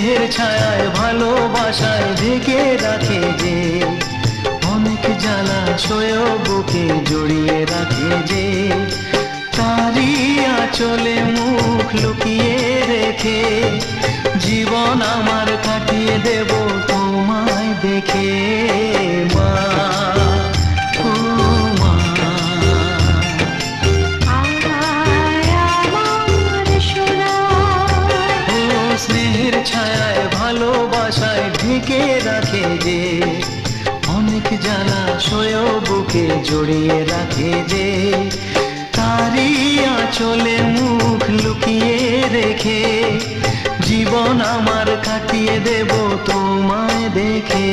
এর ছায়ায় ভালোবাসায় ঢেকে রাখে যে, অনেক জ্বালা সয়েও বুকে জড়িয়ে রাখে যে, তারই আঁচলে মুখ লুকিয়ে রেখে জীবন আমার কাটিয়ে দেব তোমায় দেখে। মা, ও মা, স্নেহের ছায়ায় ভালোবাসায় ঢেকে রাখে যে, অনেক জ্বালা সয়েও বুকে জড়িয়ে রাখে যে, তারই আঁচলে মুখ লুকিয়ে রেখে জীবন আমার কাটিয়ে দেব তোমায় দেখে।